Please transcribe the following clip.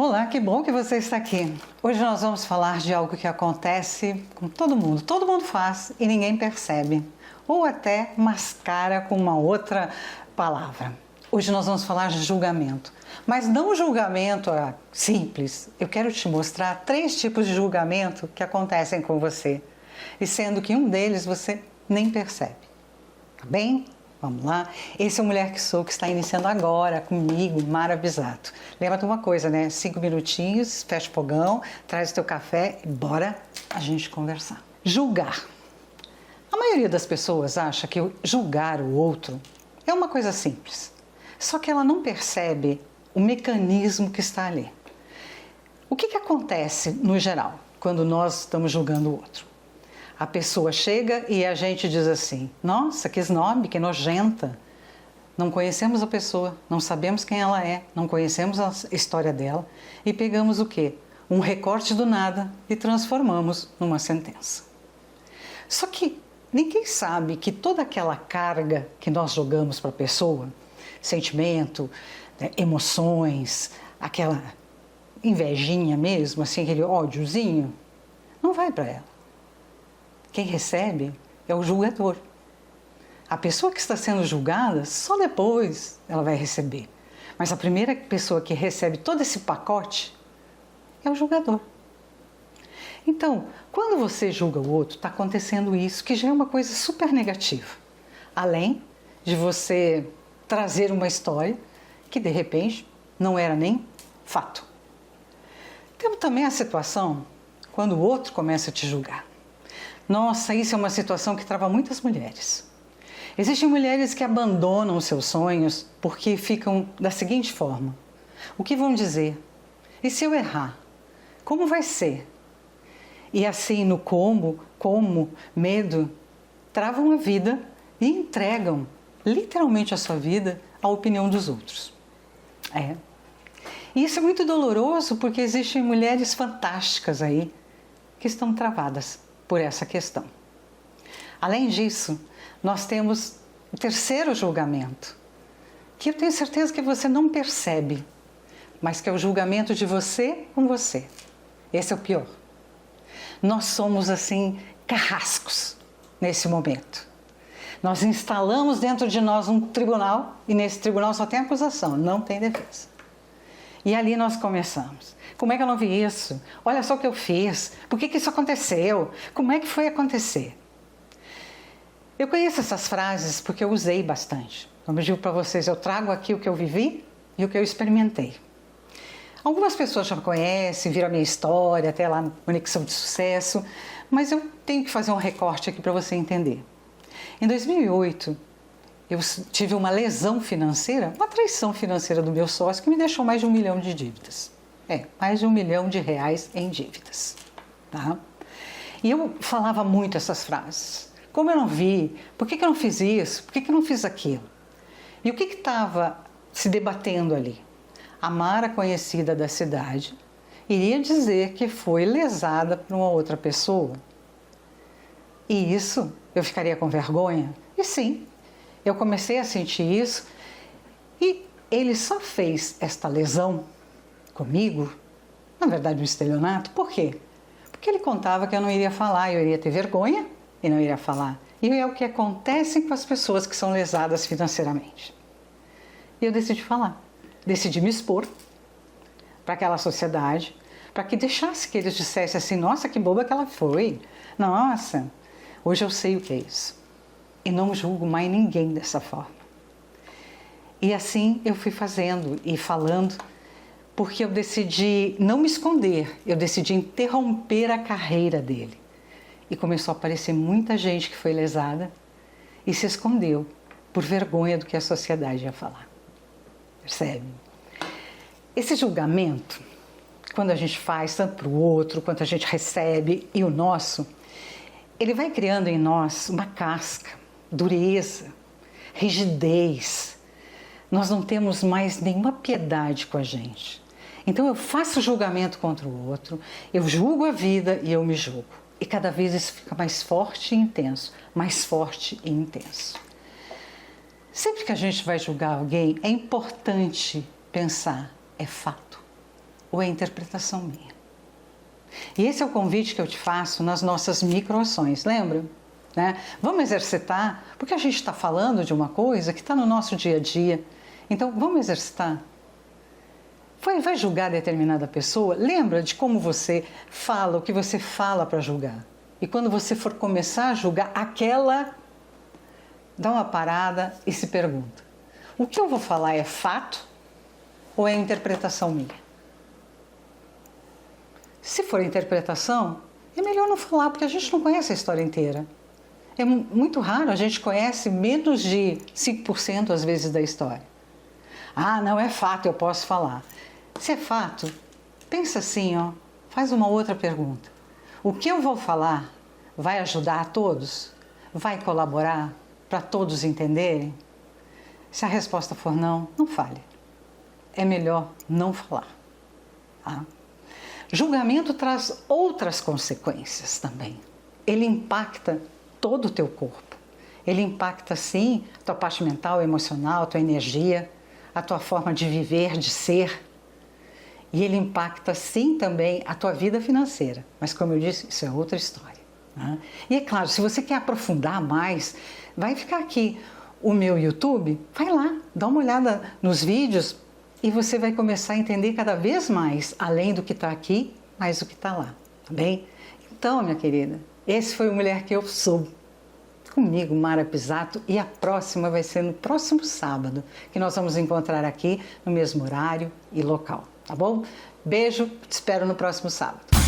Olá, que bom que você está aqui. Hoje nós vamos falar de algo que acontece com todo mundo faz e ninguém percebe, ou até mascara com uma outra palavra. Hoje nós vamos falar de julgamento, mas não um julgamento simples. Eu quero te mostrar 3 tipos de julgamento que acontecem com você, e sendo que um deles você nem percebe. Tá bem? Vamos lá? Esse é o Mulher que Sou, que está iniciando agora comigo, Mara Bisato. Lembra de uma coisa, né? 5 minutinhos, fecha o fogão, traz o teu café e bora a gente conversar. Julgar. A maioria das pessoas acha que julgar o outro é uma coisa simples. Só que ela não percebe o mecanismo que está ali. O que acontece, no geral, quando nós estamos julgando o outro? A pessoa chega e a gente diz assim: nossa, que snob, que nojenta. Não conhecemos a pessoa, não sabemos quem ela é, não conhecemos a história dela e pegamos o quê? Um recorte do nada e transformamos numa sentença. Só que ninguém sabe que toda aquela carga que nós jogamos para a pessoa, sentimento, né, emoções, aquela invejinha mesmo, assim, aquele ódiozinho, não vai para ela. Quem recebe é o julgador. A pessoa que está sendo julgada, só depois ela vai receber. Mas a primeira pessoa que recebe todo esse pacote é o julgador. Então, quando você julga o outro, está acontecendo isso, que já é uma coisa super negativa. Além de você trazer uma história que, de repente, não era nem fato. Temos também a situação quando o outro começa a te julgar. Nossa, isso é uma situação que trava muitas mulheres. Existem mulheres que abandonam os seus sonhos porque ficam da seguinte forma: o que vão dizer? E se eu errar? Como vai ser? E assim, no como, medo, travam a vida e entregam literalmente a sua vida à opinião dos outros. E isso é muito doloroso porque existem mulheres fantásticas aí que estão travadas por essa questão. Além disso, nós temos o terceiro julgamento, que eu tenho certeza que você não percebe, mas que é o julgamento de você com você. Esse é o pior. Nós somos assim, carrascos nesse momento. Nós instalamos dentro de nós um tribunal e nesse tribunal só tem acusação, não tem defesa. E ali nós começamos. Como é que eu não vi isso? Olha só o que eu fiz. Por que isso aconteceu? Como é que foi acontecer? Eu conheço essas frases porque eu usei bastante. Como eu digo para vocês, eu trago aqui o que eu vivi e o que eu experimentei. Algumas pessoas já me conhecem, viram a minha história, até lá no Conexão de Sucesso, mas eu tenho que fazer um recorte aqui para você entender. Em 2008, eu tive uma lesão financeira, uma traição financeira do meu sócio que me deixou mais de 1 milhão de dívidas. Mais de 1 milhão de reais em dívidas. Tá? E eu falava muito essas frases. Como eu não vi? Por que eu não fiz isso? Por que eu não fiz aquilo? E o que estava se debatendo ali? A Mara, conhecida da cidade, iria dizer que foi lesada por uma outra pessoa. E isso, eu ficaria com vergonha? E sim, eu comecei a sentir isso e ele só fez esta lesão comigo, na verdade um estelionato. Por quê? Porque ele contava que eu não iria falar, eu iria ter vergonha e não iria falar. E é o que acontece com as pessoas que são lesadas financeiramente. E eu decidi falar, decidi me expor para aquela sociedade, para que deixasse que eles dissessem assim: nossa, que boba que ela foi, nossa, hoje eu sei o que é isso. E não julgo mais ninguém dessa forma. E assim eu fui fazendo e falando, porque eu decidi não me esconder, eu decidi interromper a carreira dele. E começou a aparecer muita gente que foi lesada e se escondeu por vergonha do que a sociedade ia falar. Percebe? Esse julgamento, quando a gente faz tanto para o outro, quanto a gente recebe e o nosso, ele vai criando em nós uma casca, dureza, rigidez. Nós não temos mais nenhuma piedade com a gente. Então eu faço julgamento contra o outro, eu julgo a vida e eu me julgo. E cada vez isso fica mais forte e intenso, mais forte e intenso. Sempre que a gente vai julgar alguém, é importante pensar: é fato? ou é interpretação minha? E esse é o convite que eu te faço nas nossas microações, lembra? Né? Vamos exercitar, porque a gente está falando de uma coisa que está no nosso dia a dia. Então, vamos exercitar. Vai julgar determinada pessoa? Lembra de como você fala, o que você fala para julgar. E quando você for começar a julgar aquela, dá uma parada e se pergunta: o que eu vou falar é fato ou é interpretação minha? Se for interpretação, é melhor não falar, porque a gente não conhece a história inteira. É muito raro, a gente conhece menos de 5% às vezes da história. Ah, não é fato, eu posso falar. Se é fato, pensa assim, ó, faz uma outra pergunta. O que eu vou falar vai ajudar a todos? Vai colaborar para todos entenderem? Se a resposta for não, não fale. É melhor não falar. Tá? Julgamento traz outras consequências também. Ele impacta todo o teu corpo. Ele impacta, sim, a tua parte mental, emocional, a tua energia, a tua forma de viver, de ser. E ele impacta, sim, também a tua vida financeira. Mas, como eu disse, isso é outra história. Né? E é claro, se você quer aprofundar mais, vai ficar aqui o meu YouTube, vai lá, dá uma olhada nos vídeos e você vai começar a entender cada vez mais, além do que está aqui, mais o que está lá, tá bem? Então, minha querida, esse foi o Mulher que Eu Sou. Comigo, Mara Pisato, e a próxima vai ser no próximo sábado, que nós vamos encontrar aqui no mesmo horário e local, tá bom? Beijo, te espero no próximo sábado.